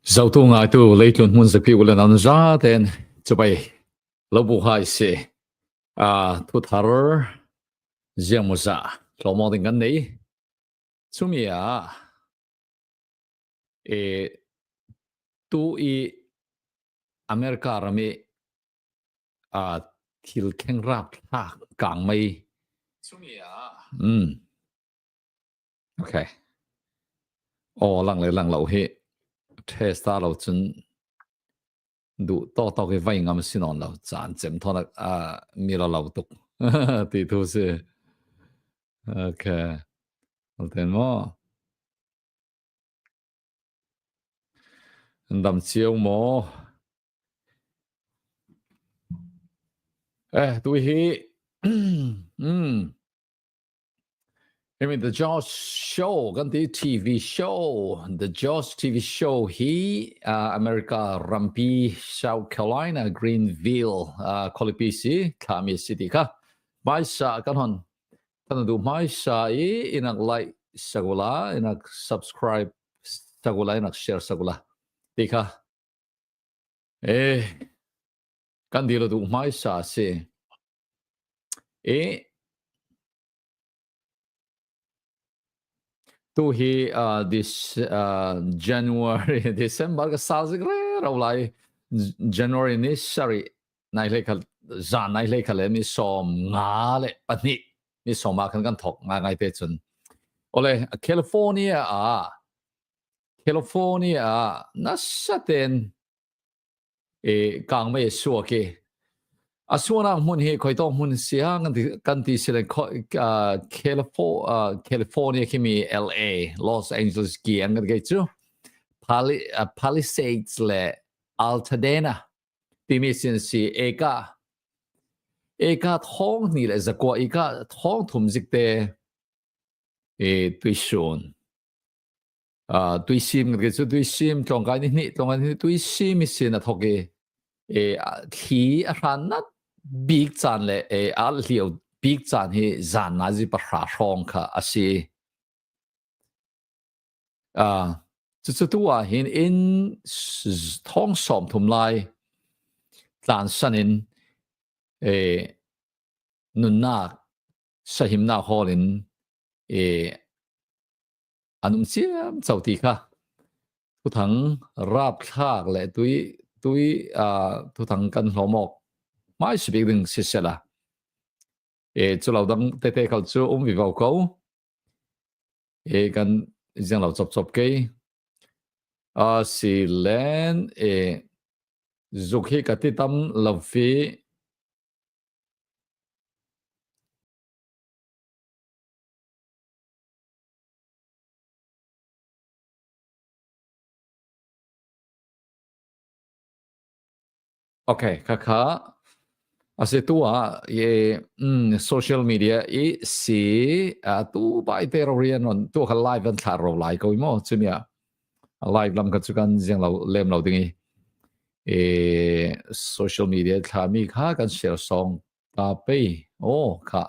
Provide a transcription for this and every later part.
Sau tu ngài tu lấy tuần muốn sẽ phiêu lên ăn ra tên cho bay lâu bu hai se thu thar riêng một sa lo mò tình gần này chúng mi tu i America rami thil keng rap ha kang mai chúng mi okay lăng lâu he test lâu chân đủ to cái vay ngắm xin on lâu chán chém thon mi lâu tục thì thu se okay tên mo đầm chiêu mo tôi hi I mean, the Jaws show, ganti TV show, the Jaws TV show, America, Rampi, South Carolina, Greenville, Colipisi, Kami City ka. Mai sa kanon, tanadu mai sa inak like sagula, inak subscribe sagula, inak share sagula. Tika. Kandilo du mai sa si. Tu hi this January December ka sa sigre rawlai January ni sari nai le khal zan nai le khale mi som nga le pani mi soma kan kan thok nga ngai pe chun ole California nasaten kang me suwa ke asuna mun he khoi to mun sia kan ti sile California kimi LA Los Angeles ki ang ge chu Palisades le Altadena ti mi sin si eka thong ni le zakwa eka thong thum zik te tui shun tui sim ge chu tui sim tong ga ni tui sim mi sin a thoke thi a ran nat big chan le al hiu big chan hi zan na ji pa hra rong kha asi chu tu hin in thong som thum lai tlan sanin nun na sahim na holin anum chiam chauti kha tu thang rap khak le tui tu thang kan hlomok mai sibik ding sisela chu lo dang te khal chu vi vau ko kan jang lo chop ke si len zukhi ka ti tam lo fi okay kha ase tua social media si tu bai te rian on tu kha live an thar ro lai ko mo chumia live lam ka chukan jeng lo lem lo dingi social media tha mi kha kan share song ta pe kha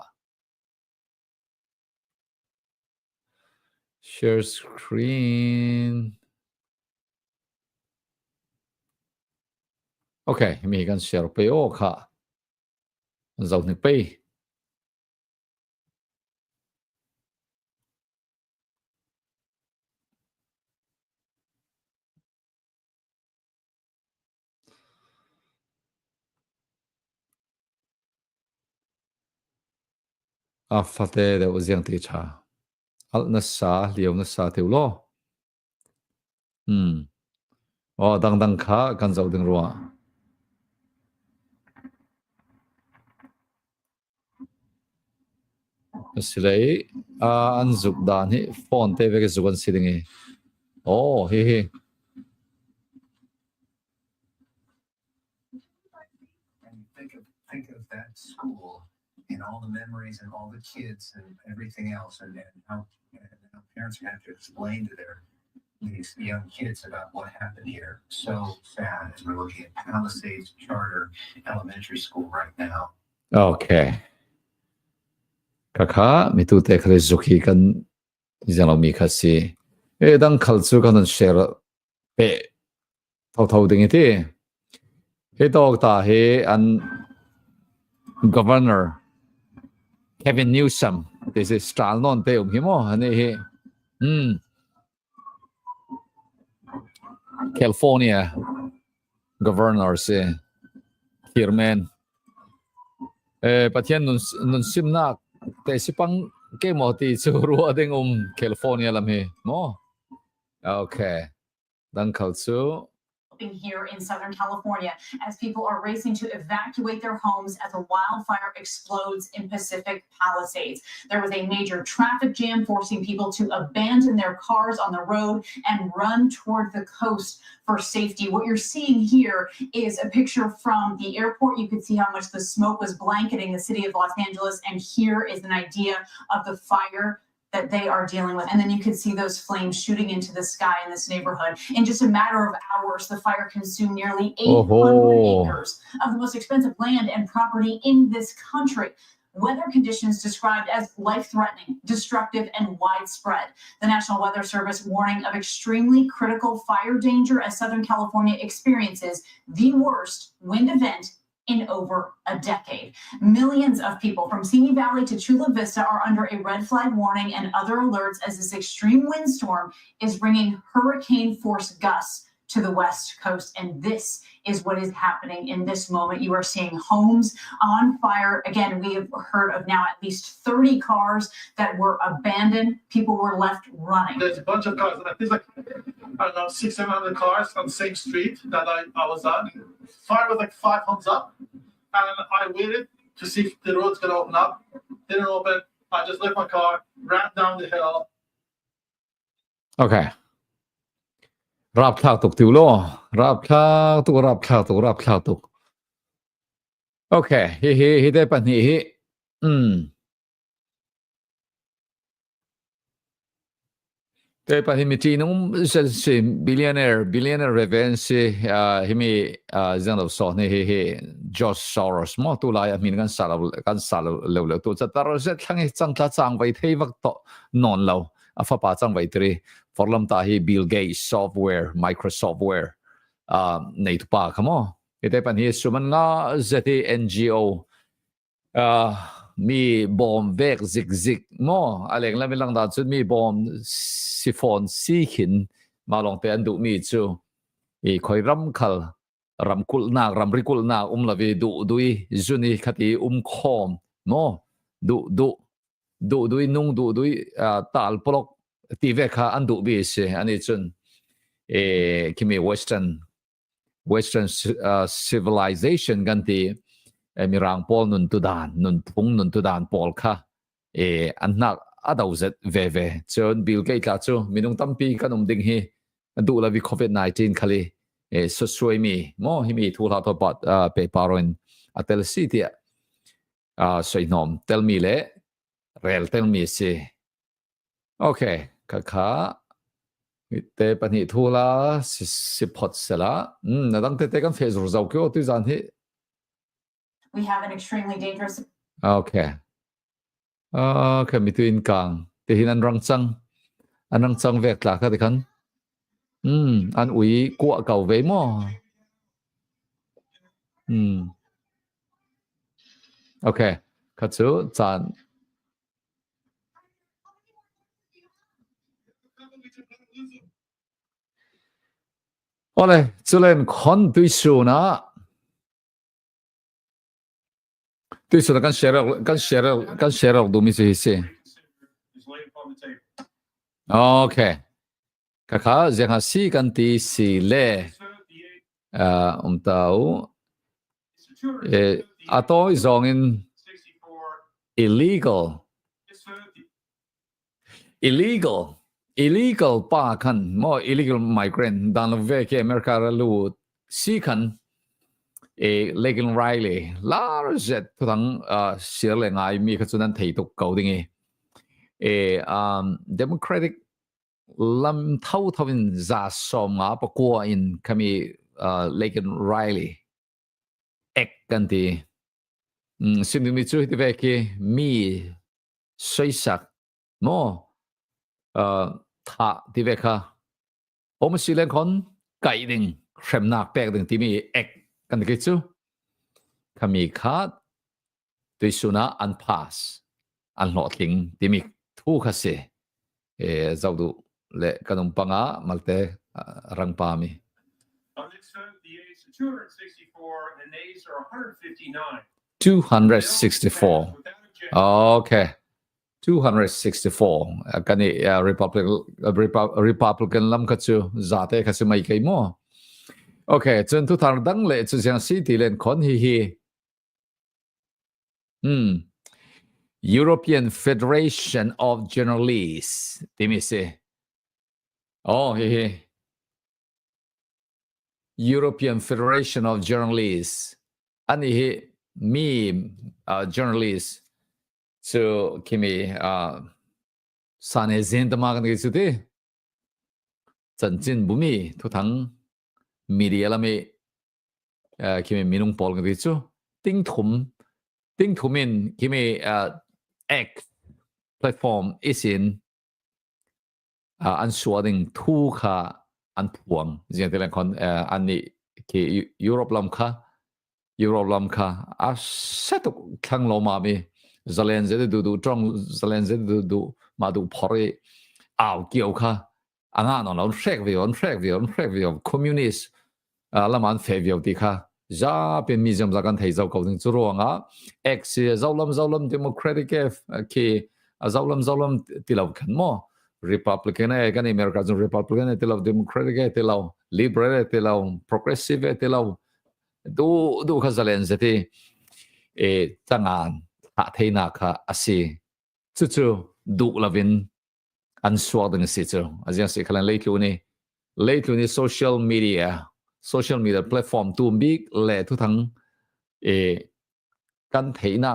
share screen okay mi kan share pe kha dầu nước pi fate de uziang ti cha al na sa liu na sa teu lo dang kha kan dầu ding ruwa silai an zuk dan hi phone te ve ke zukan sidingi he think of that school and all the memories and all the kids and everything else and how parents are going to have to explain to these young kids about what happened here. So sad as we're looking at Palisades Charter Elementary School right now. Okay. Kaka mi tu te khale zuki kan jalo mi khasi dang khal chu kan share pe thâu ding iti he dog ta he an governor Kevin Newsom this is stral non te himo ani he California governor se Hirman pathian nun simnak te sipang ke mo ti chu ruwa ding California lam he mo okay dan khal chu here in Southern California as people are racing to evacuate their homes as a wildfire explodes in Pacific Palisades. There was a major traffic jam forcing people to abandon their cars on the road and run toward the coast for safety. What you're seeing here is a picture from the airport. You can see how much the smoke was blanketing the city of Los Angeles, and here is an idea of the fire that they are dealing with. And then you can see those flames shooting into the sky in this neighborhood. In just a matter of hours, the fire consumed nearly 800 acres of the most expensive land and property in this country. Weather conditions described as life-threatening, destructive, and widespread. The National Weather Service warning of extremely critical fire danger as Southern California experiences the worst wind event in over a decade. Millions of people from Simi Valley to Chula Vista are under a red flag warning and other alerts as this extreme windstorm is bringing hurricane force gusts to the West Coast. And this is what is happening in this moment. You are seeing homes on fire. Again, we have heard of now at least 30 cars that were abandoned. People were left running. There's a bunch of cars. There's like, I don't know, 600-700 cars on the same street that I was on. Fire was like 5 homes up. And I waited to see if the road's going to open up. Didn't open. I just left my car, ran down the hill. Okay. Rap thak tuk tiu lo. Rap thak tuk. Okay. He de pan he. Te pan mi ti nung se billionaire revenge he mi zan of so ne he George Soros mo tu lai min kan sal lo tu cha tar se thang chang ta chang vai thei vak to non lo afa pa chang vai tri forlam ta hi Bill Gates software Microsoftware nei tu pa khamo ite pan hi suman nga zeti NGO mi bom vek zik mo aleng la lang da chu mi bom sifon si khin ma long te an du mi chu e khoi ram khal ram kul nak ram rikul nak la ve dui zuni khati khom mo dui nung dui tal polok ti ve kha an du bi se ani chun e kimi western civilization ganti mirang pol nun tudan nun pung nun tudan pol kha anak adau zet ve chon Bill Gates la chu minung tampi kanum ding hi du la vi COVID-19 khali so suai mi mo hi mi thu la to pat pe paron atel city soi nom tel mi le rel tel mi si okay kha te pani thu la si phot sela na dang te kan face ro zau kyo tu zan hi We have an extremely dangerous. Okay. Okay, between kang te hinan rang chang vek la ka de kan. An ui kwa kau ve mo. Okay. Katsu chan. Ole, chulen khon tui su na. Tui su na kan share du mi si. Okay. Kaka zeng si kan ti si le tau ato zong in illegal pa kan mo illegal migrant dan lo ve ke America lu si kan legal Riley la jet thang sir le ngai mi ka chunan thei tok ko ding Democratic lam thawin za som nga pa ko in kami Legan Riley ek kanti sinumi chu ti ve ki mi soisak mo tha ti ve kha om silen kon kai ding krem nak pek ding timi ek kan ke chu kami khat tuisuna an pass an lo tling timi thu kha se zaudu le kanum panga malte rangpa mi. On this vote, the yeas are 264 and the nays are 159. 264. Okay. 264. Kani Republican lam kachu zate kasi may kay mo. Okay, chun tu tar dang le chu siang city len kon hi. European Federation of Journalists. Timi se. Oh, hi. European Federation of Journalists. Ani hi me journalists. So kimi sane zin da magan ge sude. Chan chin bumi tu thang media la me kimi minung pol ge chu. Ting thum in kimi X platform is in an suading thu kha an puang jian te lan kon an ni ki Europe lam kha a setuk khang lo ma mi zalen ze du trong zalen ze du ma du phore aw kiau kha anga no lo shek vi communist la man fe vi ti kha za pen museum za kan thei zau ko ding chu ro nga X zaulam democratic ki zaulam tilaw khan mo Republican kan America zon Republican tilaw democratic tilaw liberal tilaw progressive tilaw du kha zalen ze ti changan ha theina kha asi chu du lavin an swag ding si chu azia se khalan leitu ni social media platform tu big le tu thang kan theina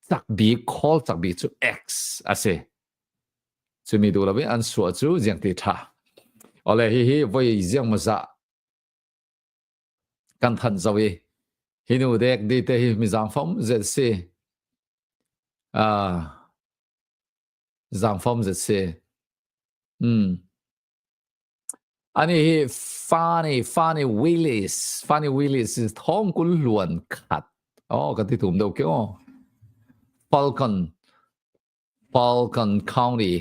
chak bi call chak bi chu X ase chu mi du lavin an swag chu jiang ti tha ole hi voi jiang ma za kan than zawi hinu dek di te hi mi zang phong zet se zang phong zet se ani hi funny Willis is thong kul luan khat kan ti tum do ke Falcon County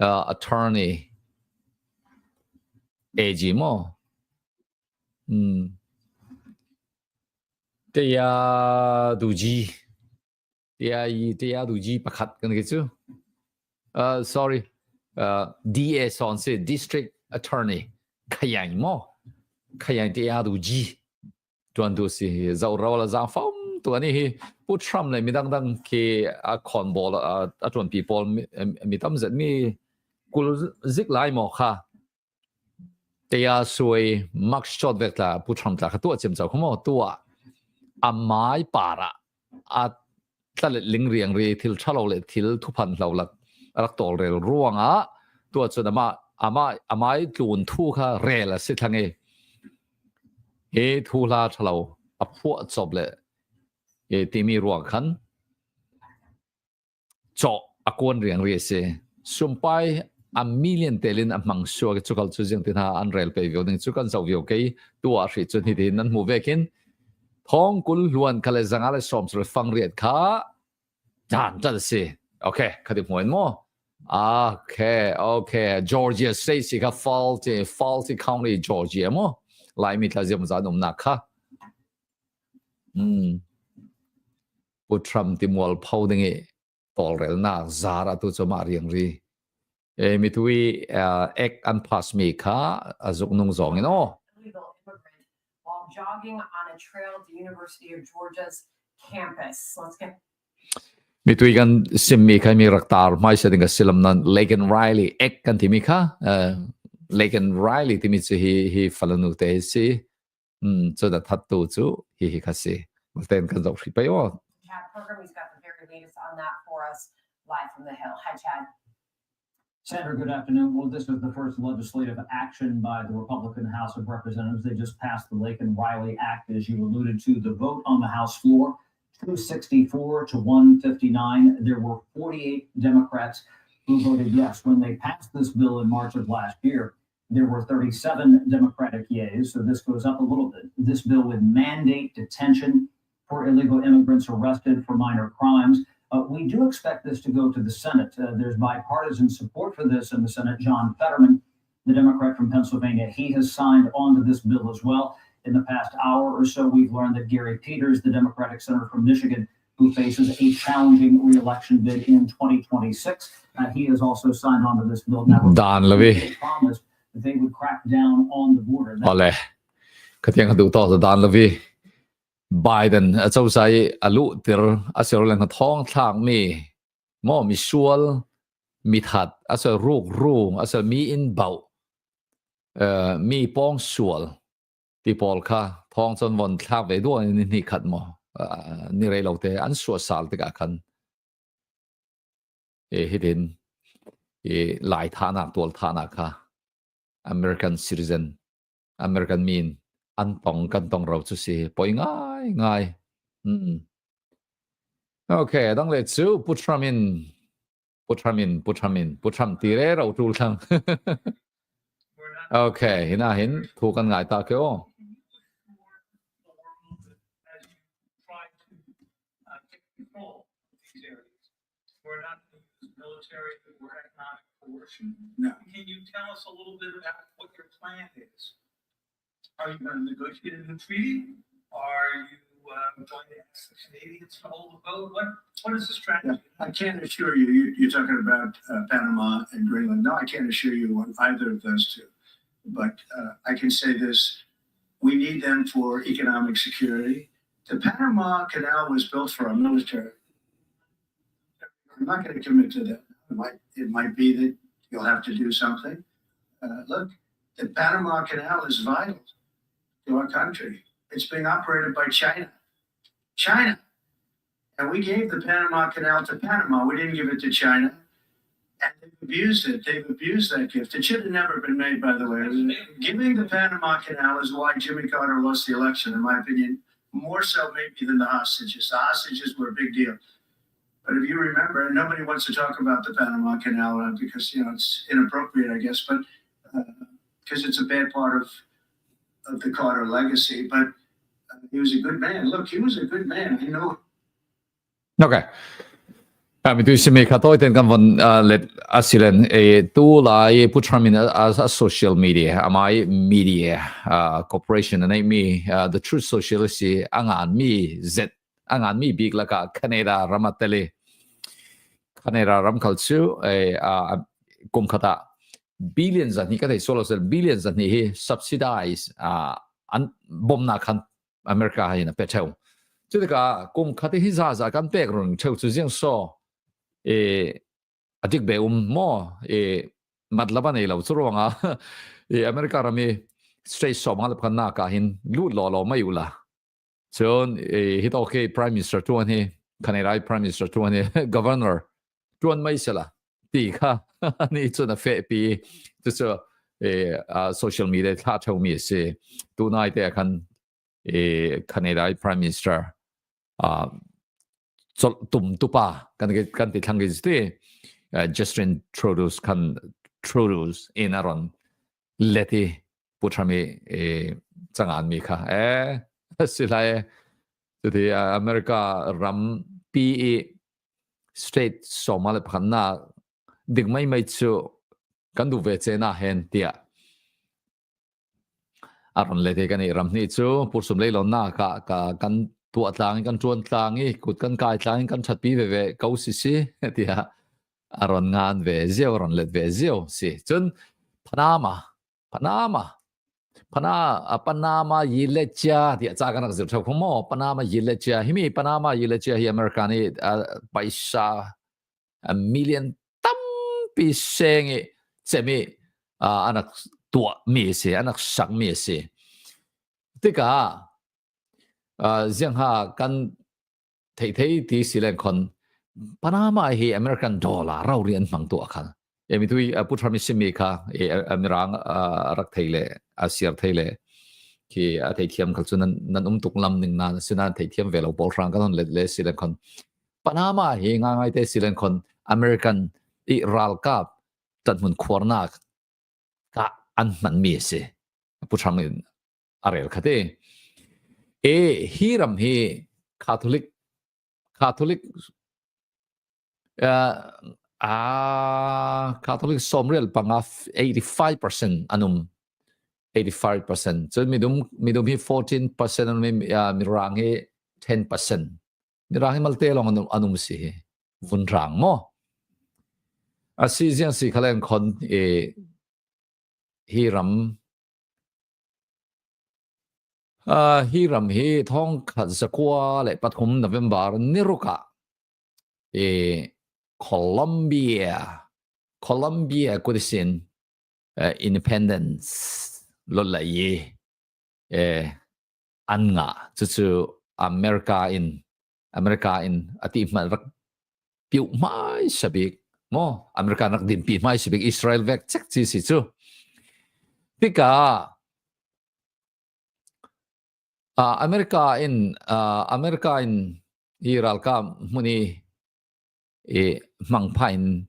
attorney AG mo Tia duji pakhat kan ke chu sorry DA son se district attorney khayang tia duji tuan tu si zau rawla za fom tu ani hi pu tram le midang dang ke a khon bol a tuan people mi tam zat mi kul zik lai mo kha tia sui mak shot vekla pu tram ta tu chem chau khomo tu amai para a tla ling riang ri thil thalo le thil thu phan hlo lak rak tol rel ruanga tu chu ma amai tlun thu kha rel se thange he thu la thalo a phu chob le timi ruang khan cho akon riang ri se sumpai a million telin amang suak chukal chu jeng tin ha an rel pe vio ding chu kan zau vio ke tu a hri chu ni din nan mu vekin thong kul luan kale zangale som sre fang riat kha jan ta se okay khadi moin mo okay Georgia state si ka faulty county Georgia mo lai mi tla zem za nom na kha putram timwal phau ding e tol rel na zara tu chu ma riang ri mi tui ek an pass me kha azuk nung zong no while jogging on a trail at the University of Georgia's campus. Let's get mi tui kan simmi khai mi raktar mai sa dinga silam nan Lagan Riley ek kan timi kha Lagan Riley timi chu hi falanu te si so that hat tu chu hi kha si ten kan zau hri pe yo Chad program. He's got the very latest on that for us live from the Hill. Hi, Chad. Senator, good afternoon. Well, this was the first legislative action by the Republican House of Representatives. They just passed the Laken Riley Act, as you alluded to. The vote on the House floor, 264 to 159. There were 48 Democrats who voted yes. When they passed this bill in March of last year, There were 37 Democratic yeas, so this goes up a little bit. This bill would mandate detention for illegal immigrants arrested for minor crimes. We do expect this to go to the Senate. There's bipartisan support for this in the Senate. John Fetterman, the Democrat from Pennsylvania, he has signed on to this bill as well. In the past hour or so, we've learned that Gary Peters, the Democratic senator from Michigan, who faces a challenging re-election bid in 2026, he has also signed on to this bill. Now, Dan Levy. promised that they would crack down on the border. Ole. Katiang du to Dan Levy. Biden a châu sai alu tir a ser lang thong thang mi mo mi sual mi that a ser rung a ser mi in bau mi pong sual ti pol kha thong chon von thak ve do ni khat mo ni rei lo te an su sal te ka khan hidin lai thana tol thana kha American citizen American mean an tong kan tong rau chu si poi ngai okay dang le chu putram ti re rau tu thang okay hina hin thu kan ngai ta ke o We're not military, we're economic coercion. No. Can you tell us a little bit about what your plan is? Are you going to negotiate a new treaty? Are you going to ask the Canadians to hold the vote? What is the strategy? I can't assure you, you're talking about Panama and Greenland. No, I can't assure you on either of those two. But I can say this, we need them for economic security. The Panama Canal was built for our military. I'm not going to commit to that. It might be that you'll have to do something. Look, the Panama Canal is vital to our country. It's being operated by China. And we gave the Panama Canal to Panama. We didn't give it to China. And they've abused it. They've abused that gift. It should have never been made, by the way. Giving the Panama Canal is why Jimmy Carter lost the election, in my opinion, more so maybe than the hostages. The hostages were a big deal. But if you remember, nobody wants to talk about the Panama Canal because, it's inappropriate, I guess, but because it's a bad part of the Carter legacy. But he was a good man. Look, he was a good man. I know. okay mi tu si me kha toi ten kan von let asilen tu lai putram in as social media amai media corporation and me the true socialist angan mi z angan mi big la ka Canada ramatele Canada ram culture kum khata billions ani ka thai solo billions ani subsidize an bomna khan America hai na petrol chu de ka kum khati hi za kan pek run cheu chu jing so adik be mo matlaba nei lo chu ronga America rami straight so mal khan na ka hin lu lo mai ula chon hit okay prime minister tu ani Canada prime minister tu ani governor tuan mai sela ti kha ni chu na fe pi chu social media tha thau mi se tu nai te khan Canada prime minister tum tupa kan ti thang ge Justin Trudeau's in aron leti putrami changan mi kha silai the America ram pe state somal phanna digmai mai chu kan du ve chena hen tia aron leti kan ram ni chu pursum leilon na ka kan tu atlang kan chuan tlang I kut kan kai tlang kan that pi ve kau si tia aron ngan ve zio ron let ve zio si chun Panama yilecha dia cha kan zir thau mo Panama yilecha himi Panama yilecha hi Americani paisa a million tam pi seng chemi anak tua mi se anak sak mi se tika ziang ha kan thei ti silen kon Panama hi American dollar rau rian mang tu khan emi tui putrami simi kha amirang rak theile asiar theile ki thei thiam khal chunan nan tuk lam ning na sina thei thiam velo bol rang kan le silen kon Panama hi ngai te silen kon American I ral kap tan mun khwarna ka an man mi se puthram in arel khate hi ram hi Catholic Catholic somreal panga 85% anum 85%. So midum hi 14% anum mirang hi 10%. Mirang hi malte long anum si vunrang mo. Si jiang si khalen kon hi ram hi ram hi thong khat zakwa le pathum November niruka Colombia kudisin independence lo la ye an nga chu America in ati man rak piu mai sabik mo America nak din pi mai sabik Israel vek chek chi si chu tika America in Iral ka muni mangpain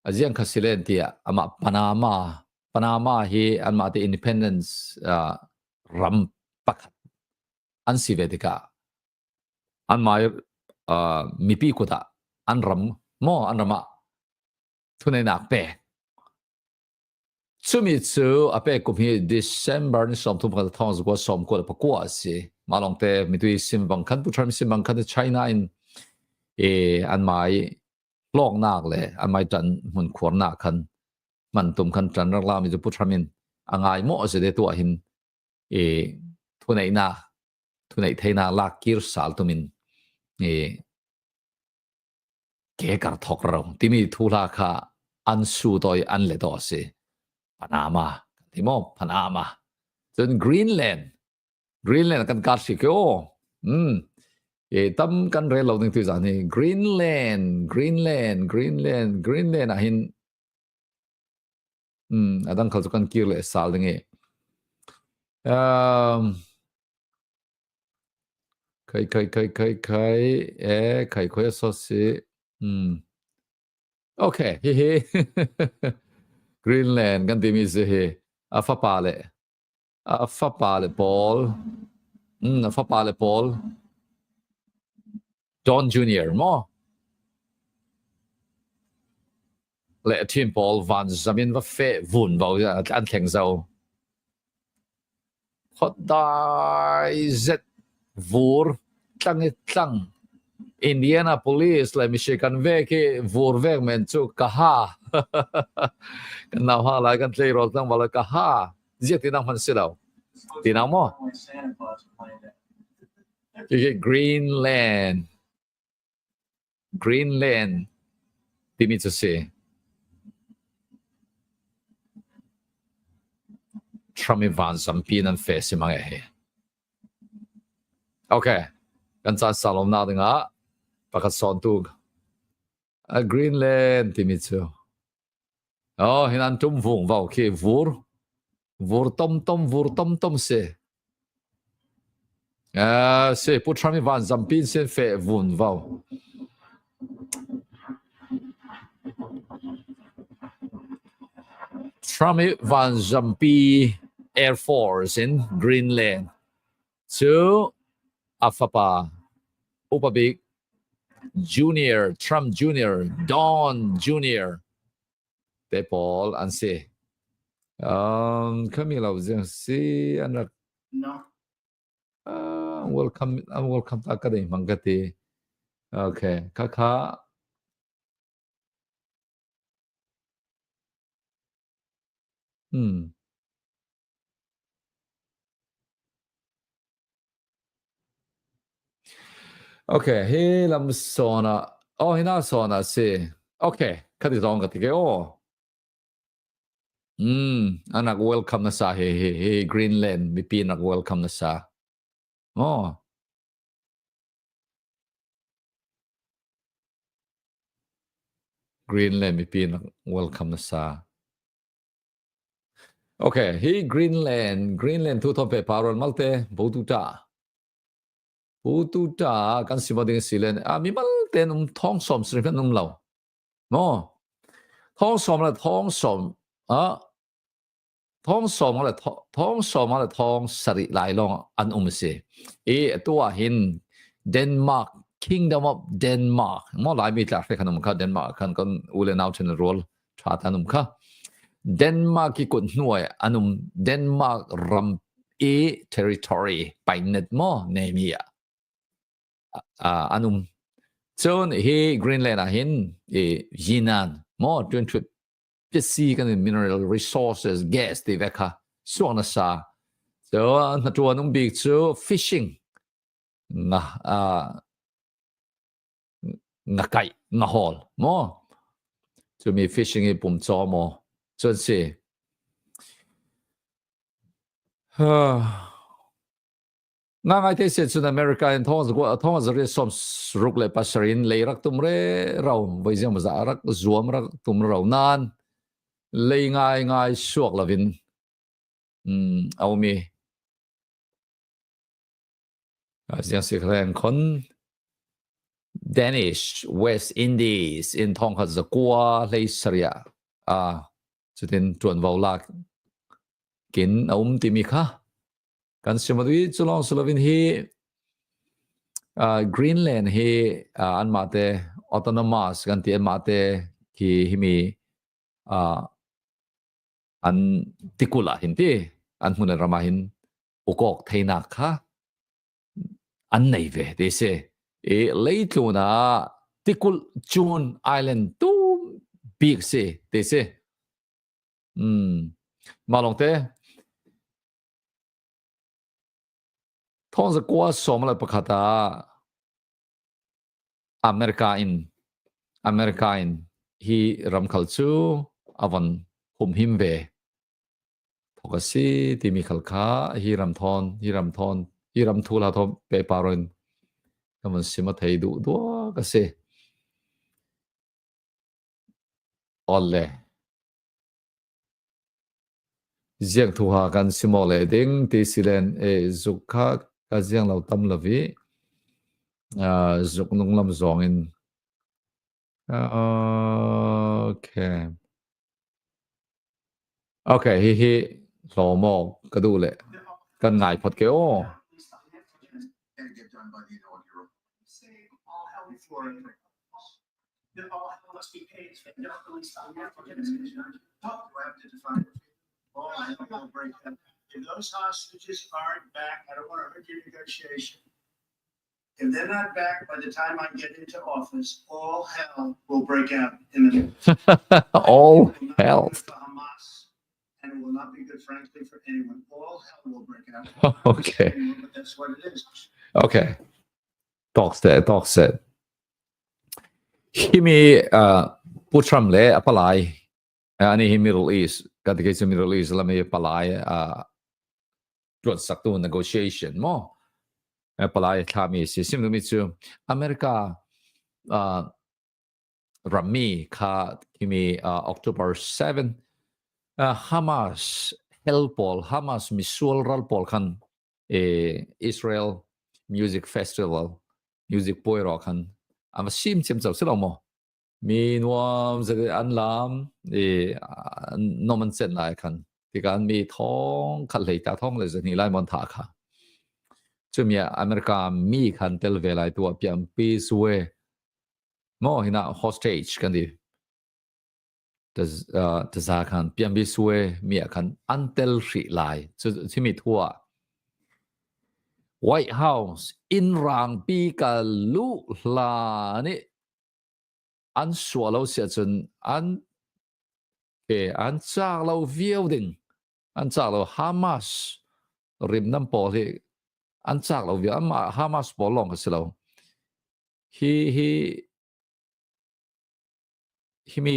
aziang kasilentia ama Panama hi anma the independence ram pakat an sivedika an mai mipi kuta an ram mo an rama thune nak pe chumi chu ape kumhi December ni som thum ka thong go som ko pa kwa si malong te mitui sim bang khan pu tram sim bang khan China in an mai lok nak le an mai tan mun khor na khan man tum khan tran rak la mi chu pu tramin angai mo se de tu hin thunei theina la kir sal tumin ke kar thok ro timi thula kha an su doi an le do se Panama timo Panama then Greenland kan kar si ko tam kan re lo ning tu za ni Greenland a hin adang khal kan kir le sal ding kai khoi so si okay he Greenland kan timi se he afa pale Paul Don Junior mo le team Paul van zamin va fe vun vào an theng zau hot dai zet vur tlang Indiana police le Michigan ve ke vur ve men chu kaha kan naw ha lai kan tlei rol tang wala kaha zia tinang man silaw tinang mo you get Greenland timi to say Trump van zampin an fe si mga he okay kan sa salom na nga pakat son tug Greenland timi to hinan tum vung vào ke vur tom se se pu Trump van zampin sen fe vun vào Trump van zampi Air Force in Greenland to Afapa Upabik Junior Trump Junior Don Junior Te Paul and say Camila was see and No. welcome to Academy Mangati okay kaka okay he lam sona hina sona se okay kadi dong katige anak welcome na sa he Greenland mi pinak welcome na sa Greenland mi pinak welcome na sa okay he Greenland tu thom pe paron malte botuta kan simading silen mi malte thong som sri kan law thong som la thong som ท้องสองอะไรท้องสริหลายลองอันเสียตัวหินเดนมาร์ก Kingdom of Denmark มอหลายมีจากขนมค่ะเดนมาร์กกันอุเลนาวเชนรัลชาตานุมค่ะเดนมาร์กกุดหน่วยอันุมเดนมาร์กรัมterritory ไปเน็ตมอเนมีอันุมจนเฮกรีนแลนด์หินยินันมอจนชุดพิซีกัน mineral resources gas ที่เวค่ะส่วนนั้นซะจนนัตัวนุ่มบิ๊กจู fishing งะไก่งะฮอลมอจะมี fishing ให้ผมจอมอจนสิง่ายที่สุดในอเมริกาท้องจะเรียกสมรุกเลยปัสรินเลยรักตุมเร่เราไปเสียงภาษารักจวมรักตุมเรานานเลยง่ายสวกละวินเอามีเสียงสิแรงคน Danish West Indies อินท้องเขาจะกัวเลยเสียจะเป็นจวนวาวลักกินเอาติมีค่ะกันสมัยจุลองสลาวินฮีกรีนแลนด์ฮีอันมาเตออโตนอมัสกันที่อันมาเตที่ฮิมีอันติกุละหินที่อันมุนรามาหินอุกอกเทนักค่ะอันไหนเวเดเซเลยทูน่าติกุลจูนไอแลนด์ตู้บิ๊กเซเดเซมาลงเตท้องจะกว่าสมเลยประคตาอเมริกาอินฮีรำคัลจูอวันหุมหิมเวทกสิที่มีขัลคาฮีรำทอนฮีรำทูลาทอมเปปารุนก็มันสิมาไทยดูดัวก็สิออลเล่เจียงทูหากันสิมอลเลดิ้งที่สิเลนจุกข้าก็เจียงเราตั้มละวิจุกนุ่งลำจองอินโอเคฮีหล่อมอกก็ดูเลยกันง่ายพอดเกโอIf those hostages aren't back, I don't want to hurt your negotiation. If they're not back by the time I get into office, all hell will break out in the all hell. Hamas, and it will not be good, frankly, for anyone. All hell will break out. Okay. But that's what it is. Okay. Talk said. ที่มีผู้ทำเละปลายอันนี้ที่ Middle East กันที่คือ Middle East แล้วมีปลายตรวจสักตัว negotiation มั้งปลายทำมีสิ่งที่มีชื่ออเมริการัมมีค่ะที่มีOctober 7 Hamas helpol Hamas misual ralpol kan Israel Music Festival Music Poiro kan ama simจับสิเราโมมีนวมจะอันลามนมันเส้นหลายกันที่การมีท้องขัดเลยตาท้องเลยจะนี่ไล่มอนถาค่ะจะมีอเมริกามีคันเตลเวลาตัวเปียมปีสเวโมหินะ hostage กันดิแต่ซาคันเปียมปีสเวมีคันอันเตลสีลายจะที่มีทั่วWhite House อินรังปีกาลุลานี่อันสัวเราเสียจนอันจากเราวิวดิ้งอันจากเราฮามาสริมน้ำปอที่อันจากเราวิวอันมาฮามาสปอลองกันสิเราฮีมี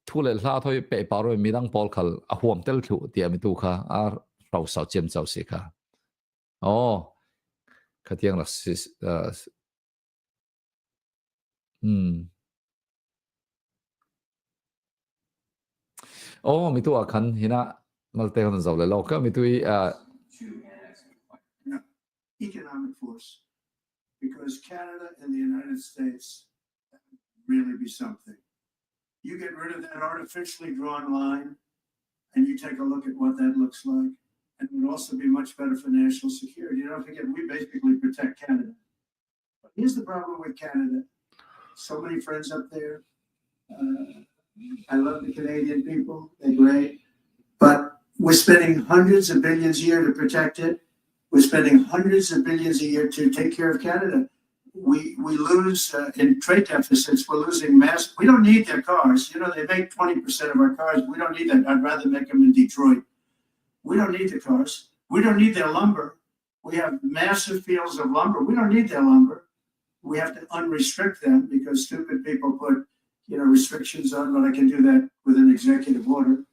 ทุเรศลาทอยเปปารอยมีดังปอลคัลห่วงเตลถุเตียมิตุค่ะเราสาวเจมเจ้าสิค่ะอ๋อขัดยังหลักโอ้มีตัวคันเห็นนะมาเตะกันจะเลยเราก็มีตัวeconomic force, because Canada and the United States really be something. You get rid of that artificially drawn line, and you take a look at what that looks like. And it would also be much better for national security. Don't forget, we basically protect Canada. But here's the problem with Canada. So many friends up there. I love the Canadian people. They're great. But we're spending hundreds of billions a year to protect it. We're spending hundreds of billions a year to take care of Canada. We lose in trade deficits. We're losing mass. We don't need their cars. You know, they make 20% of our cars. We don't need that. I'd rather make them in Detroit. We don't need the cars. We don't need their lumber. We have massive fields of lumber. We don't need their lumber. We have to unrestrict them because stupid people put, restrictions on, but I can do that with an executive order.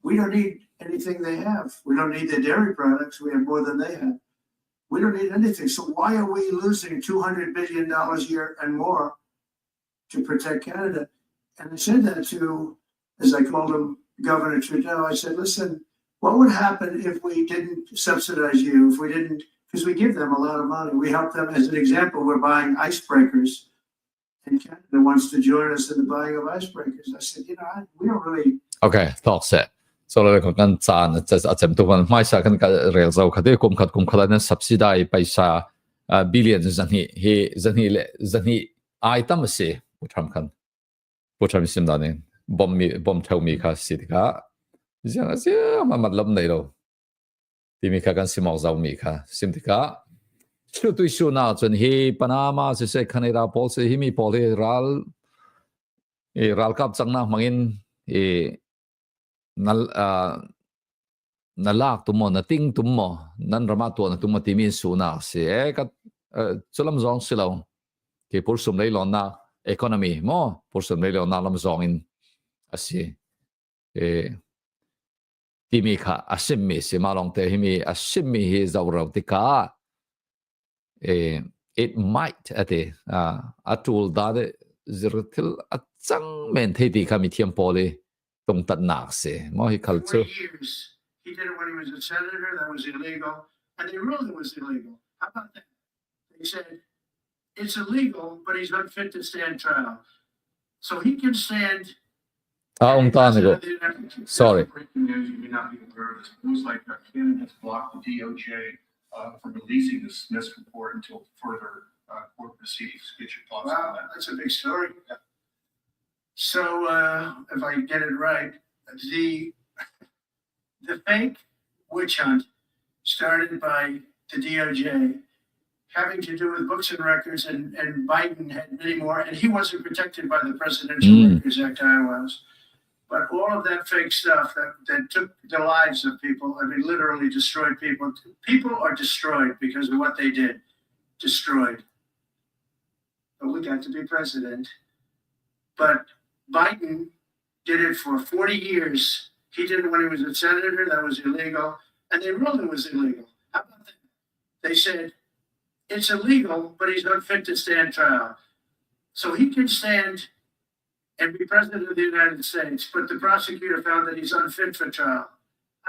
We don't need anything they have. We don't need their dairy products. We have more than they have. We don't need anything. So why are we losing $200 billion a year and more to protect Canada? And I said that to, as I called him, Governor Trudeau. I said, listen, what would happen if we didn't subsidize you, if we didn't, because we give them a lot of money. We help them. As an example, we're buying icebreakers. And Canada wants to join us in the buying of icebreakers. I said, we don't really. Okay, talk set. So le ko kan chan acham tu ban mai sa kan ka rel zau khade kum khat na subsidize paisa billions zani item se putham sim da ne bom thau mi kha sitka jang se ma matlab nei lo ti mi kha kan simau zau mi kha simtika chu tu shu na chun hi Panama se Canada pol se hi mi pol he ral kap changna mangin nalak tumo na ting tumo nan rama to na tumo timin suna se ka chulam zong silo ke pur sum lei lon na economy mo pur sum lei lon na lam zong in asi timi kha asim mi se ma long te himi asim mi hi zawro tika it might ate atul da de zirtil achang men the ti kha mi thiam pole tong tat nak se mo hi culture 20 years. He did it when he was a senator. That was illegal. And they ruled it was illegal. How about that? They said, it's illegal, but he's unfit to stand trial. So he can stand. ông ta này go sorry Breaking news, you may not be aware of this. It was like Canada has blocked the DOJ from releasing the Smith report until further court proceedings. Get your thoughts on Wow, that. that's a big story. So if I get it right, the fake witch hunt started by the DOJ having to do with books and records, and Biden had many more, and he wasn't protected by the Presidential Records Act I was. But all of that fake stuff that took the lives of people, I mean, literally destroyed people. People are destroyed because of what they did. Destroyed. But we got to be president. But Biden did it for 40 years. He did it when he was a senator. That was illegal. And they ruled it was illegal. How about that? They said, it's illegal, but he's unfit to stand trial. So he can stand and be president of the United States, but the prosecutor found that he's unfit for trial.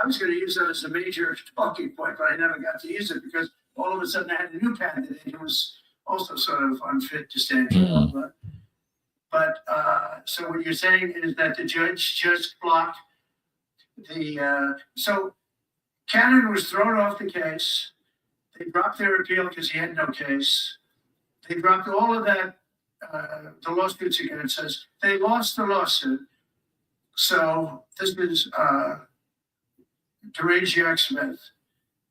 I was going to use that as a major talking point, but I never got to use it because all of a sudden I had a new candidate who was also sort of unfit to stand trial. But so what you're saying is that the judge just blocked the. So Cannon was thrown off the case. They dropped their appeal because he had no case. They dropped all of that. The lawsuits against us. They lost the lawsuit. So this is deranged Jack Smith.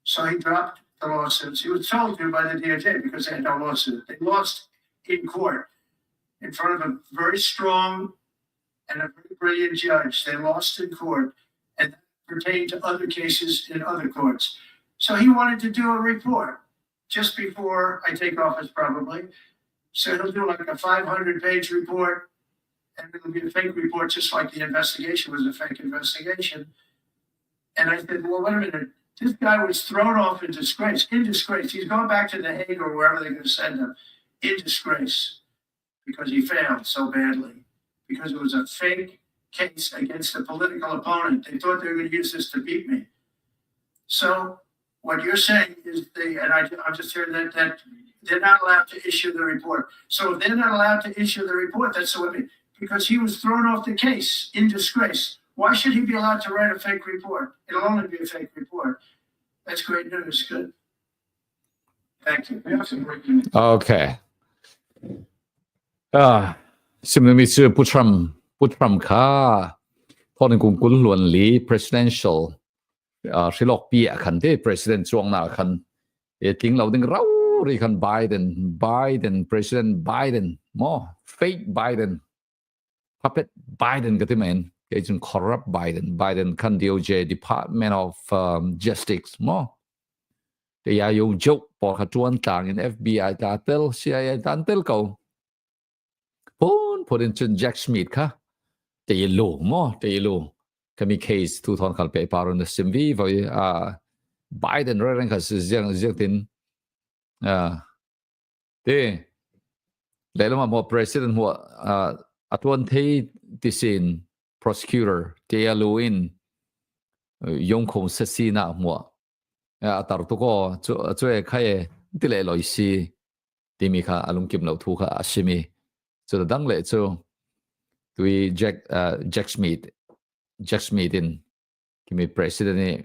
So he dropped the lawsuits. He was told to by the DOJ because they had no lawsuit. They lost in court in front of a very strong and a very brilliant judge. They lost in court, and that pertained to other cases in other courts. So he wanted to do a report just before I take office, probably. So he'll do like a 500-page report, and it'll be a fake report, just like the investigation was a fake investigation. And I said, well, wait a minute. This guy was thrown off in disgrace. He's going back to The Hague or wherever they're going to send him, in disgrace, because he failed so badly, because it was a fake case against a political opponent. They thought they were going to use this to beat me. So what you're saying is I'm just hearing that they're not allowed to issue the report. So if they're not allowed to issue the report, that's what I mean. Because he was thrown off the case in disgrace. Why should he be allowed to write a fake report? It'll only be a fake report. That's great news. Good. Thank you. We have some breaking news. Okay. Simply Putram Ka Tony Kunkul Luan Li presidential Shilok Pi Kan De President Chuang Na Kan Ting Lau Ding Rau Ri Kan Biden President Biden Mo fake Biden puppet Biden Ka Ti Men Agent corrupt Biden Kan DOJ Department of Justice Mo They are yung joke por katuan tang in FBI tatel CIA tantel ko put into Jack Smith ka they lo kami case tu thon kal pe paron the simvi voi Biden ren ka siang tin de lelo mo president mo atwan thei tisin prosecutor they aloin yung kong sasina mo tar tu ko chu khai tile loi si timi kha alung kim lo thu kha asimi so dang le chu tui Jack Smith in kimi president ni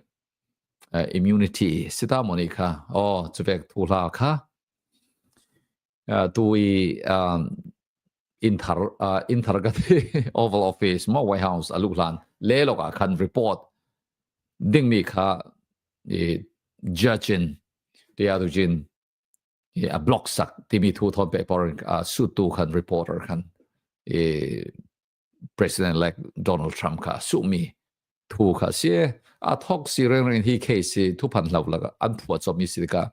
immunity sita monica chu vek thu la kha tui intar ga Oval Office mo White House aluklan le lo ka kan report ding mi kha judging the other jin a block sak timi thu thon paper suit tu kan reporter kan President elect Donald Trump ka su mi thu kha se a thok si reng hi case tu pan lau la an phu chom mi si ka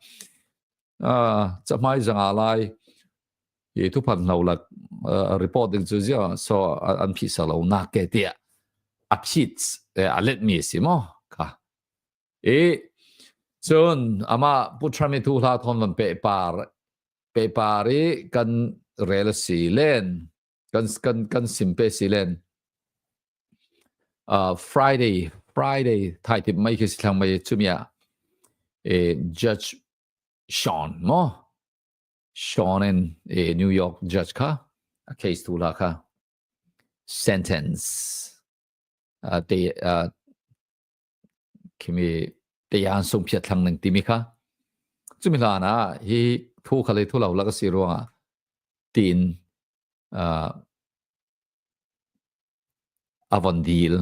chamai janga lai tu pan lau la reporting zu ja so an pi sa lo na ke dia a hits a let me si mo ka chun ama putrami tu la thon van pe pari kan rel si len kan simpe si len Friday thai tip mai kis thang mai chumia Judge Sean in New York judge ka a case tu la ka sentence they kimi they yan song phiat thang nang timi kha chumila na hi thu khale thu lau la ka si ro tin Avondil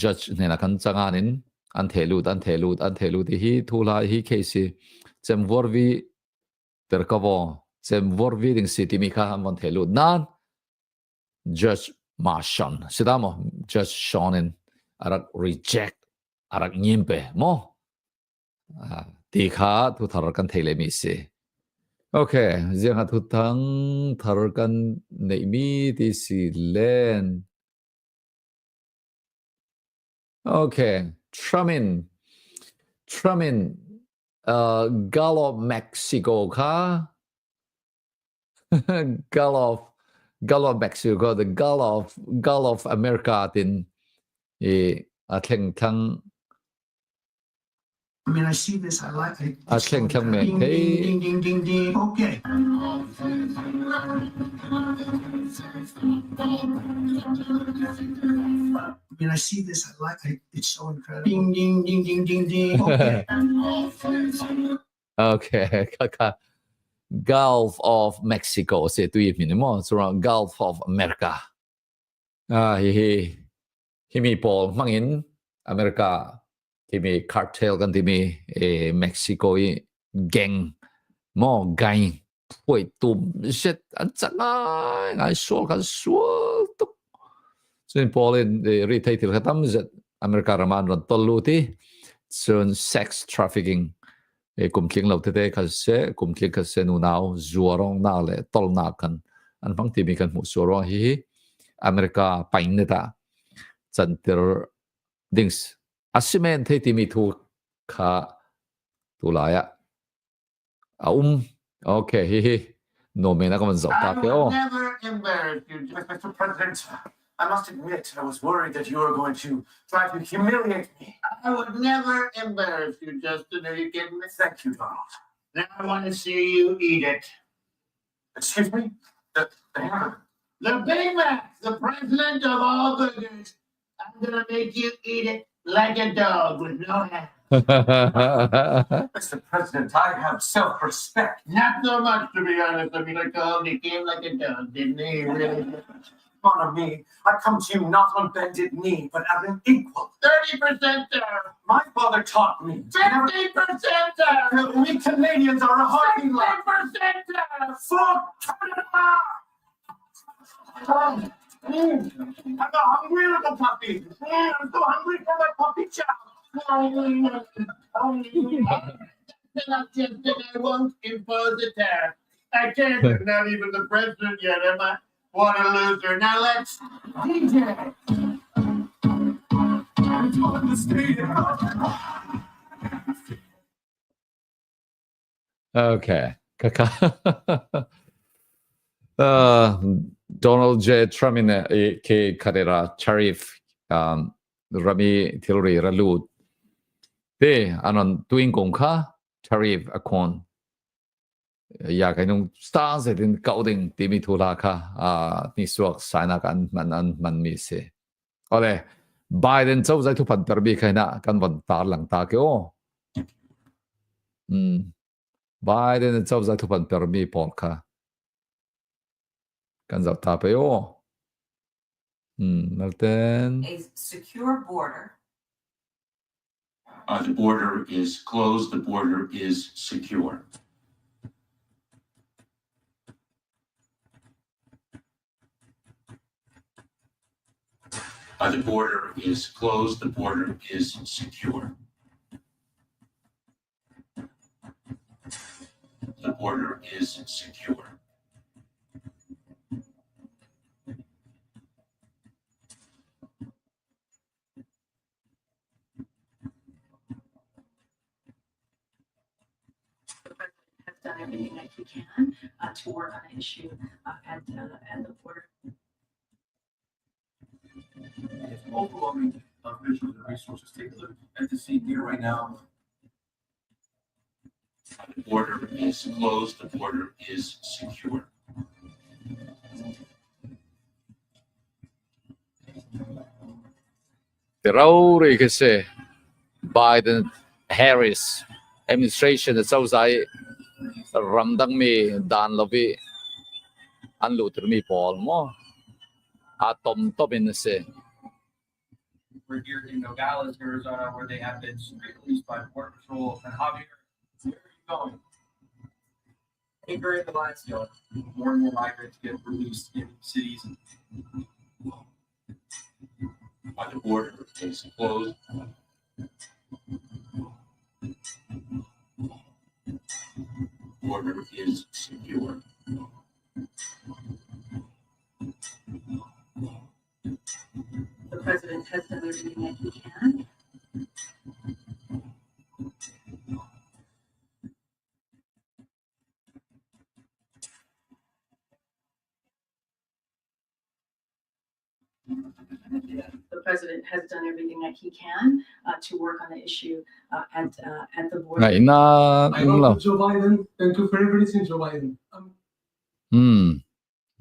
judge nena kan changanin an thelut hi thula hi case chem vorvi terkavo chem vorvi ding city mi kha an thelut nan Judge Marshon sidamo Judge Shonin arak reject arak nyimpe mo ti kha thu thar kan thele mi se okay jiang thu thang thar kan nei mi ti si len okay Trumin Gulf of Mexico ka Gulf of Mexico the Gulf of America tin a theng thang I mean, I see this. I like it. a theng thang me Ding, ding, ding, ding, ding, ding. Okay. I mean, I see this. I like it. It's so incredible. Ding, ding, ding, ding, ding, ding. Okay. Okay kaka Gulf of Mexico se tu yip ni mo so Gulf of America hi mi pol mangin America hi mi cartel kan ti mi Mexico gang mo gang poi tu shit an changa ngai sol kan sual tu sin pol in retail khatam zat America raman ron toluti sun sex trafficking kum tling lo te kha se kum tling kha se nu nau zuarong na le tol na kan an phang ti mi kan mu soro hi America pain ne ta chan ter dings asimen the ti mi thu kha tu la ya okay hi no me na ka man zau ta pe o never embarrass you, Mr. President. I must admit, I was worried that you were going to try to humiliate me. I would never embarrass you, Justin. Are you kidding me? Thank you, Donald. Now I want to see you eat it. Excuse me? The hammer? The Big Mac, the president of all burgers. I'm gonna make you eat it like a dog with no hands. Mr. President, I have self-respect. Not so much, to be honest. I mean, I called he came like a dog, didn't he? He really did. Honor me. I come to you not on bended knee, but as an equal. 30% tariff. My father taught me. 50% tariff. We Canadians are a hearty lot. 60% tariff. For Canada! I'm a hungry little puppy. I'm so hungry for my puppy chow. I won't impose a tariff. I can't. I'm not even the president yet, am I? What a loser. Now let's DJ. It's on the stadium. Okay. Donald J. Trump ke karera Sharif Rami Tilri Ralut. Te anon tuing kong ka Sharif akon. Ya kainong stars din kauding timi thula ka ni suak saina kan man mi se. Ole Biden chau zai thu pan perbi kaina kan van tar lang ta ke o. Biden chau zai thu pan perbi pol ka. Kan zau ta pe o. Malten. A secure border. The border is closed. The border is secure. The border is closed. The border is secure. The border is secure. Has done everything that he can to work on an issue at the border. It's overwhelming visuals and resources. Take a look at the scene here right now. The border is closed. The border is secure. Rauri kasi Biden Harris administration at sau zai ramdang mi dan lobi an lutur mi Paul mo atom topin se. We're here in Nogales, Arizona, where they have been street released by Border Patrol. And Javier, where are you going? Anchor in the line still. More and more migrants get released in cities. The border is closed. Border is secure. The president has done everything that he can. The president has done everything that he can to work on the issue at the border. Ngay na love Joe Biden. Thank you for everything, Joe Biden.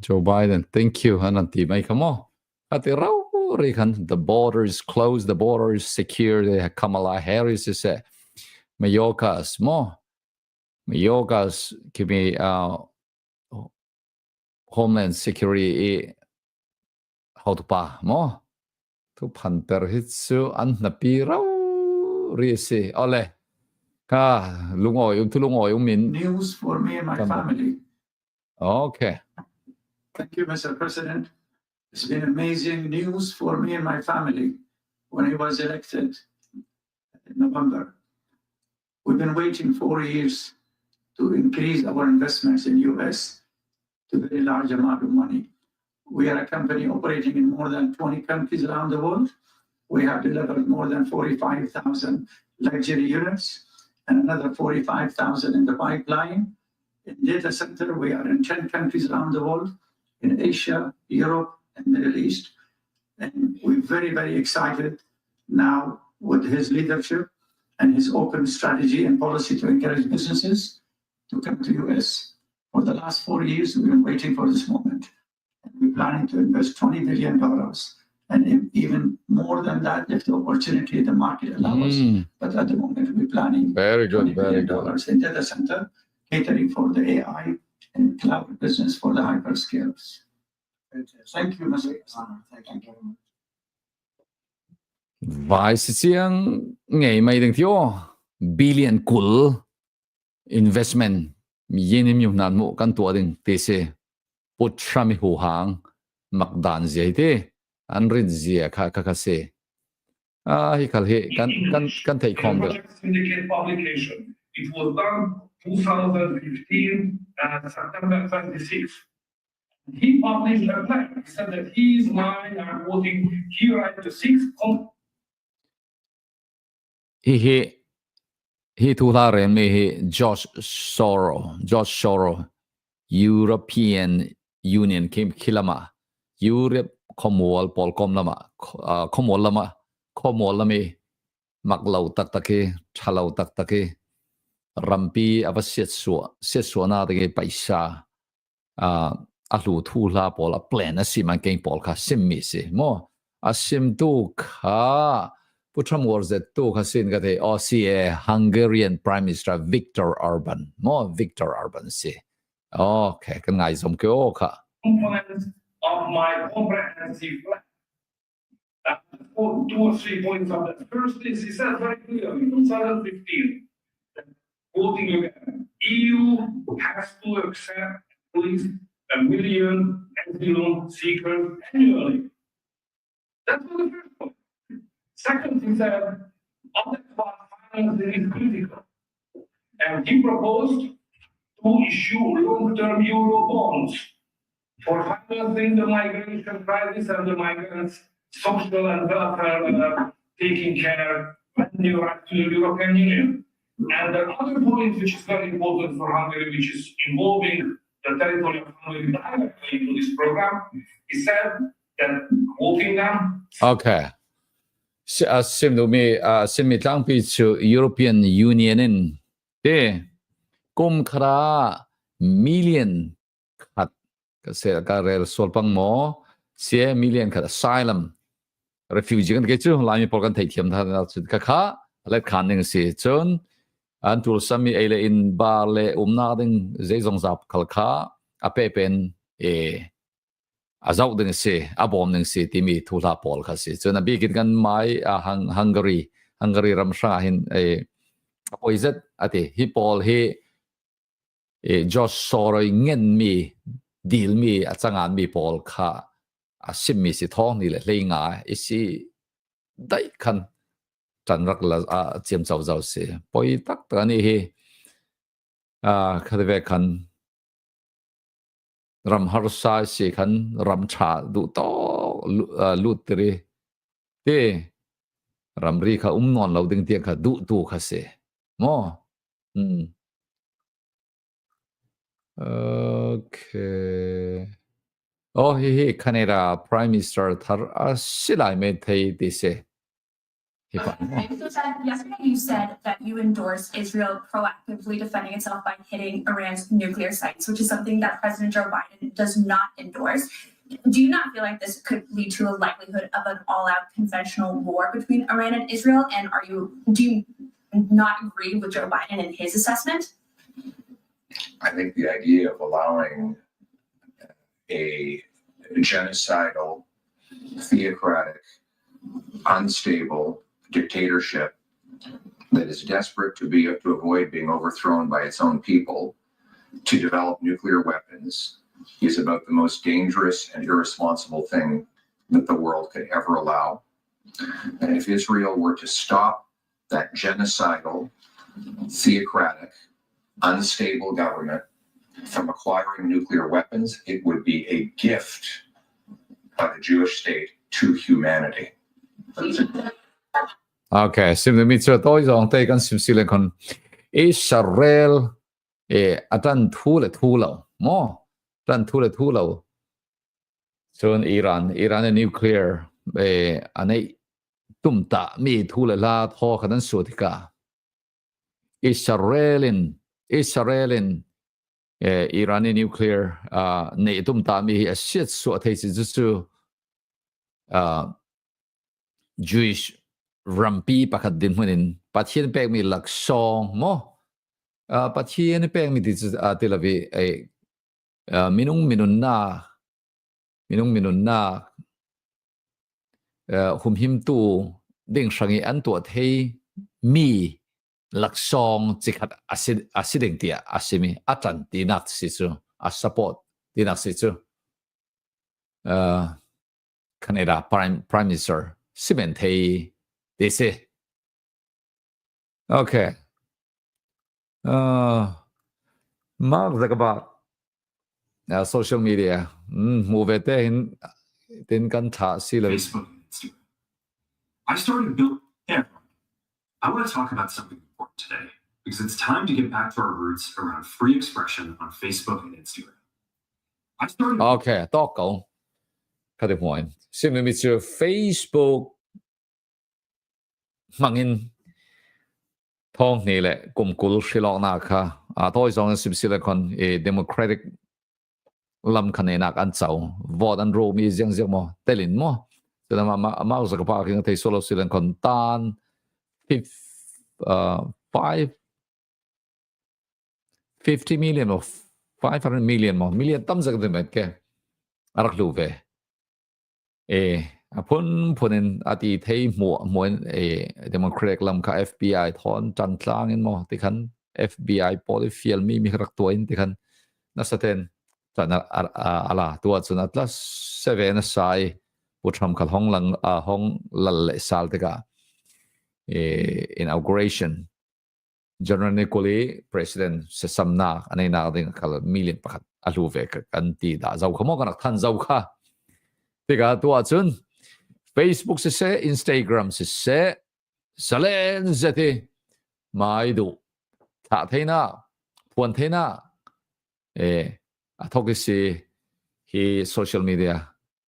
Joe Biden, thank you. Hananti may kamo. At the border is closed, the border is secure. Kamala Harris is Mayokas mo. Mayokas kimi Homeland Security how to pa mo. To panter hitsu an napiraw risi ole ka lungoy tulungoy min News for me and my family. Okay. Thank you, Mr. President. It's been amazing news for me and my family when he was elected in November. We've been waiting 4 years to increase our investments in US to a very large amount of money. We are a company operating in more than 20 countries around the world. We have delivered more than 45,000 luxury units and another 45,000 in the pipeline. In data center, we are in 10 countries around the world, in Asia, Europe, and Middle East. And we're very, very excited now with his leadership and his open strategy and policy to encourage businesses to come to US. For the last 4 years, we've been waiting for this moment. We're planning to invest $20 billion. And even more than that, if the opportunity, the market allows. But at the moment, we're planning Very good, $20 billion very good. in data center, catering for the AI and cloud business for the hyperscalers. Thank you, Mr. Honor. Thank you. Vice chiang ngày mai ding thio billion kul investment yenim yum nan mo kan to ding te se put shami hu hang makdan zai te an rin zia kha se hi kal he kan thei khom de Syndicate publication. It was done 2015 September 26. He published a plan. He said that he is mine, I'm quoting, he write the 6 he thu la ren me he George Soros European Union kim khilama Europe khomol pol kom lama khomol lami maklau tak take thalau tak take rampi ava set so na de paisa alu thu la pol a plan a sim an ken pol kha sim mi se mo a sim tu kha putram wars that tu kha sin ga de OCA Hungarian Prime Minister Viktor Orban se okay kan ngai som ke o kha components of my comprehensive plan. 2 or 3 points of that. First is, he said very clearly, 2015, quoting again, EU has to accept at least 1 million asylum seekers annually. That's the first point. Second, he said, adequate financing is critical. And he proposed to issue long-term euro bonds for financing the migration crisis and the migrants' social and welfare taking care when they arrive to the European Union. And the other point which is very important for Hungary, which is involving the territory of Hungary directly into this program, he said that quoting them. Okay. Sim mi tlang pi chu European Union in te kum khara million khat ka se ka rel sol pang mo se million khat asylum refugee kan ke chu lai mi por kan thei thiam tha ka kha let khan ning se chon an tul sami ele in bar le na ding zai zong zap khal kha a pe pen azau ding se abom ding se ti mi thu la pol kha se chon a bi kit kan mai Hungary ram sha hin poizet ati hi pol hi George Soros ngen mi deal mi achangan mi pol kha a sim mi si thong ni le leinga isi dai khan tan rak la a chem chau zau se poi tak ta ni hi khadve khan ram har sa se khan ram cha du to lut tri te ram ri kha non lo ding te kha du tu kha se mo okay oh he Canada Prime Minister thar silai me thei ti se Yesterday you said that you endorse Israel proactively defending itself by hitting Iran's nuclear sites, which is something that President Joe Biden does not endorse. Do you not feel like this could lead to a likelihood of an all-out conventional war between Iran and Israel? And do you not agree with Joe Biden in his assessment? I think the idea of allowing a genocidal, theocratic, unstable dictatorship that is desperate to avoid being overthrown by its own people to develop nuclear weapons is about the most dangerous and irresponsible thing that the world could ever allow. And if Israel were to stop that genocidal, theocratic, unstable government from acquiring nuclear weapons, it would be a gift by the Jewish state to humanity. Okay, sim mi chu toi jong te kan sim silen kon Israel atan thu lo mo tan thu lo chon Iran nuclear anei tumta mi thu la tho khan su thika Israelin Irani nuclear nei tum ta mi a shit so thei si chu Jewish rampi pakhat din hunin pathian pek mi lak song mo pathian pek mi ti tilavi minung minun na hum him tu ding sangi an tu thei mi lak song chikhat asideng tia asimi atan tinak si chu a support tinak si chu Canada prime minister simen thei they say okay Mark Zuckerberg social media move te hin tin kan tha si lo Facebook and Instagram. I started building. Yeah, I want to talk about something important today because it's time to get back to our roots around free expression on Facebook and Instagram. I started. Okay, talk go. Cut the point. Simply with your Facebook mangin thong ni le kum kul shilok na kha toy song sim silicon democratic lam khane nak an chau vote an ro mi jeng jeng mo telin mo so ma za ka pa king thei solo silicon tan 50 million or 500 million mo million tam zak de met ke arak lu ve phun ati thei mo democratic lam kha FBI thon chan tlang in mo ti khan FBI poli fiel mi rak toin ti khan na saten chan ala tua chun atlas 7 sai putham khal hong lang hong lal le sal te ka inauguration General Nicoli president se samna anei na ding khal million pakhat alu ve kan ti da zau khamo kan than zau kha ti ga tua chun Facebook se Instagram se salen zeti mai du tha theina puan theina athok si hi social media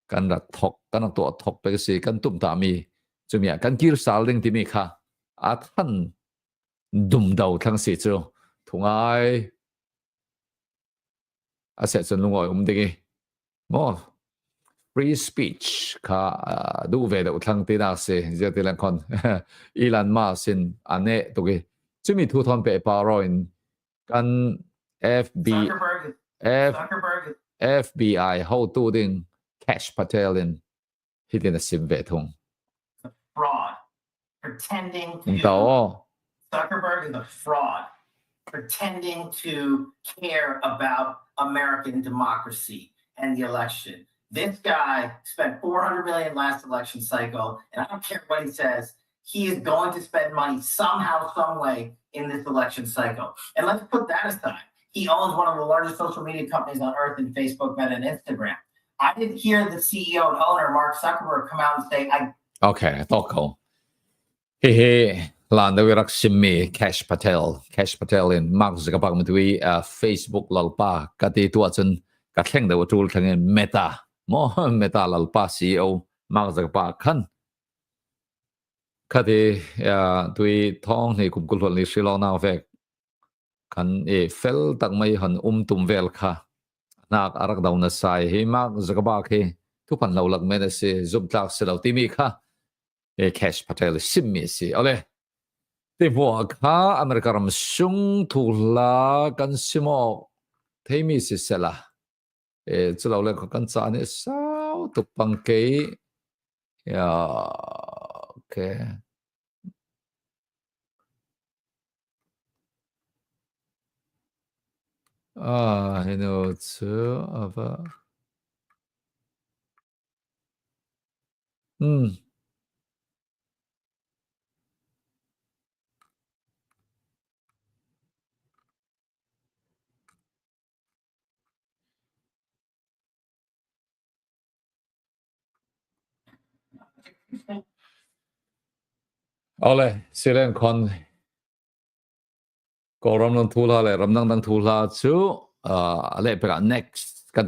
kan rak thok kan to thok pe si kan tum ta mi chumia kan kir sal ding ti mi kha a than dum dau thang si chu thungai a se chun lungoi ding mo free speech kha du ve da thlang ti na se je ti lan kon Elon Musk in ane to ge chumi thu thon pe pa ro in kan FBI how to ding Cash Patel in hidden a sim ve thong Fraud. Pretending to Zuckerberg is a fraud, pretending to care about American democracy and the election. This guy spent $400 million last election cycle, and I don't care what he says, he is going to spend money somehow, some way in this election cycle. And let's put that aside. He owns one of the largest social media companies on earth in Facebook, Meta, and Instagram. I didn't hear the CEO and owner, Mark Zuckerberg, come out and say, okay, talk go. Hey. Lan da wirak simmi Cash Patel in Mark Zuckerberg mitui Facebook lalpa kati tua chun ka thleng da tul thang Meta lalpa CEO Mark Zuckerberg khan kati tui thong ni kum kul ni silo na ve kan fel tak mai han tum vel kha nak arak daw na sai hi Mark Zuckerberg he tu pan lo lak me se zum tlak se lo ti mi kha Cash Patel simmi si ole Ti mo kha America ram sung thula kan simo theimi si sela chulo le kan cha ne sao tu pang ke ya okay you know chu ava ole silen kon ko ram nang thula le ram nang thula chu le pe next kan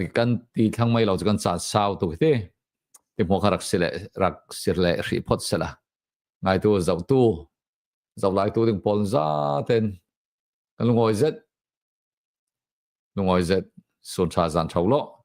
ti thang mai lo kan cha sao tu te ti mo kharak sirle ri phot sela ngai tu zau lai tu ding pol za ten kan ngoi zet 另外一隻順茶山頭咯。